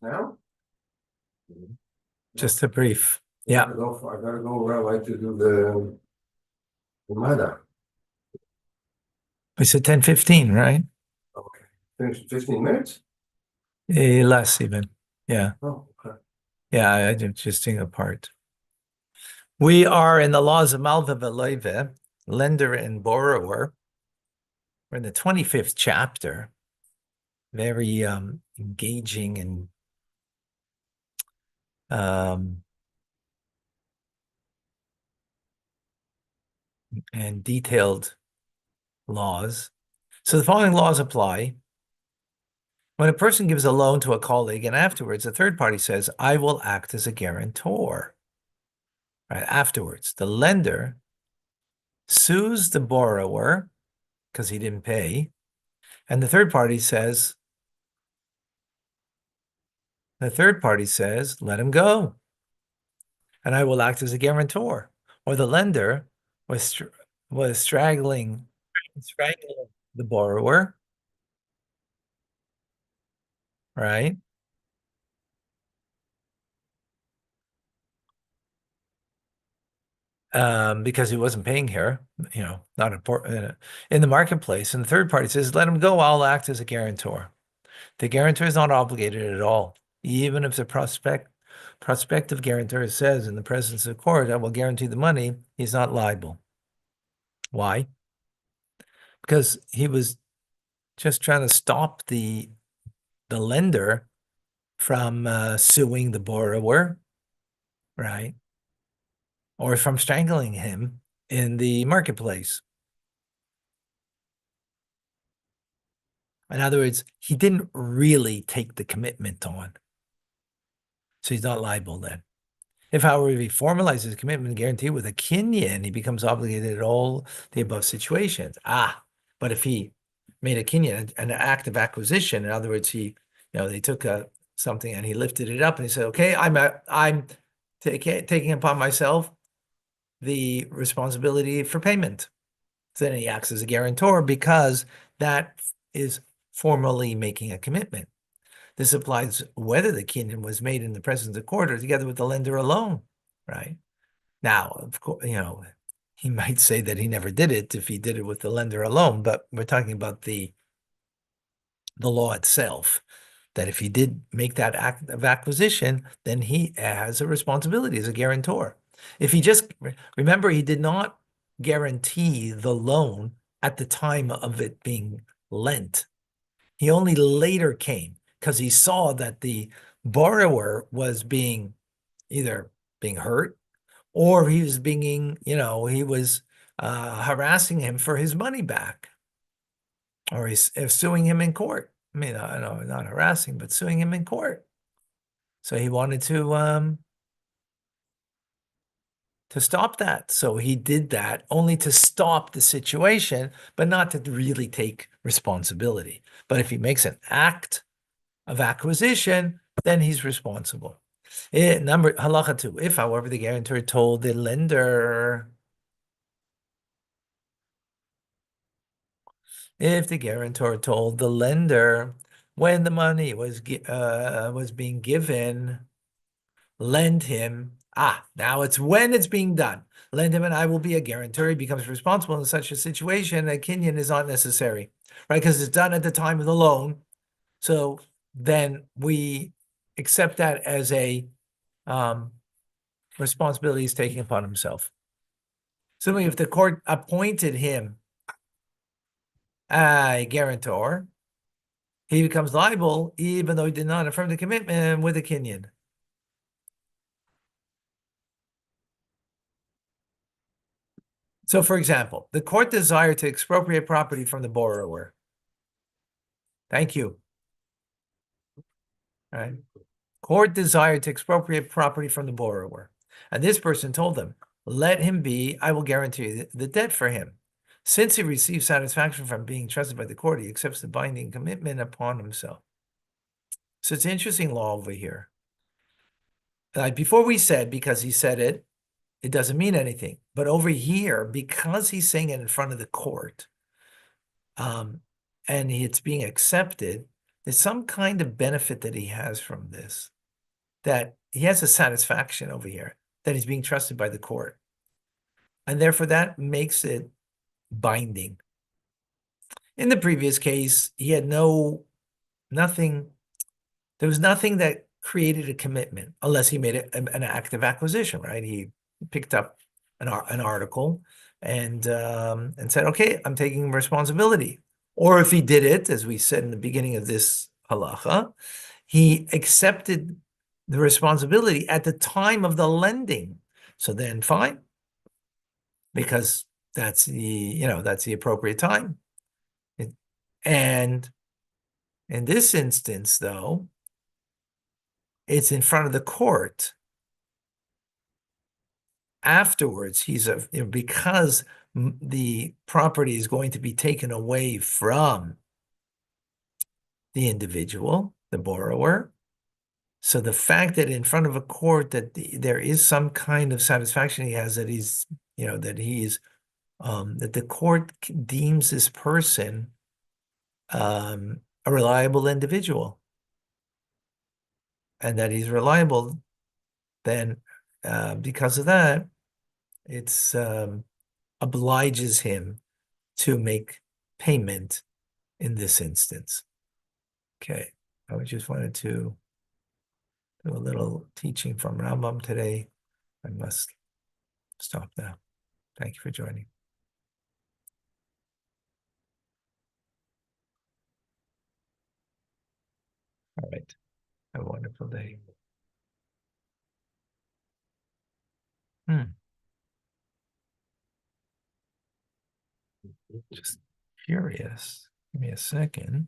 Now? Just a brief. I Yeah. gotta I gotta go where I like to do the Mada. We said 10:15, right? Okay. Finish 15 minutes? Less even. Yeah. Oh, okay. Yeah, I did just think apart. We are in the laws of Malva Veloive, lender and borrower. We're in the 25th chapter. Very engaging and detailed laws. So the following laws apply. When a person gives a loan to a colleague and afterwards a third party says, I will act as a guarantor. Right afterwards, the lender sues the borrower because he didn't pay, and the third party says, let him go, and I will act as a guarantor. Or the lender was strangling the borrower, right? Because he wasn't paying her, not important in the marketplace. And the third party says, let him go, I'll act as a guarantor. The guarantor is not obligated at all, even if the prospective guarantor says in the presence of court, I will guarantee the money, he's not liable. Why? Because he was just trying to stop the lender from suing the borrower, right? Or from strangling him in the marketplace. In other words, he didn't really take the commitment on. So he's not liable then. If, however, he formalizes his commitment and guarantee with a kinyan, he becomes obligated at all the above situations. But if he made a kinyan, an act of acquisition, in other words, they took something and he lifted it up and he said, okay, I'm taking upon myself the responsibility for payment. So then he acts as a guarantor because that is formally making a commitment. This applies whether the kinyan was made in the presence of court or together with the lender alone, right? Now, of course, he might say that he never did it if he did it with the lender alone, but we're talking about the law itself, that if he did make that act of acquisition, then he has a responsibility as a guarantor. If he just, remember, he did not guarantee the loan at the time of it being lent. He only later came because he saw that the borrower was either being hurt or he was he was harassing him for his money back, or he's suing him in court. I mean, no, not harassing, but suing him in court. So he wanted to stop that. So he did that only to stop the situation, but not to really take responsibility. But if he makes an act of acquisition, then he's responsible. Halacha 2. If, however, the guarantor told the lender, if the guarantor told the lender when the money was being given, lend him. Now it's when it's being done. Lend him and I will be a guarantor. He becomes responsible in such a situation. A kinyan is not necessary, right? Because it's done at the time of the loan. So then we accept that as a responsibility he's taking upon himself. Simply, if the court appointed him a guarantor, he becomes liable even though he did not affirm the commitment with a kinyan. So, for example, the court desired to expropriate property from the borrower. Thank you. All right. Court desired to expropriate property from the borrower. And this person told them, let him be, I will guarantee the debt for him. Since he receives satisfaction from being trusted by the court, he accepts the binding commitment upon himself. So it's an interesting law over here. Before we said, because he said it, it doesn't mean anything. But over here, because he's saying it in front of the court, and it's being accepted, there's some kind of benefit that he has from this, that he has a satisfaction over here, that he's being trusted by the court. And therefore that makes it binding. In the previous case, he had nothing, there was nothing that created a commitment unless he made an active acquisition, right? He picked up an article and said, okay, I'm taking responsibility. Or if he did it, as we said in the beginning of this halacha, he accepted the responsibility at the time of the lending. So then fine, because that's the appropriate time. And in this instance, though, it's in front of the court. Afterwards, because the property is going to be taken away from the individual, the borrower. So the fact that in front of a court that there is some kind of satisfaction he has, that that the court deems this person a reliable individual, and that he's reliable, then because of that, it's obliges him to make payment in this instance. Okay, I just wanted to do a little teaching from Rambam today. I must stop now. Thank you for joining. All right. Have a wonderful day. Just curious. Give me a second.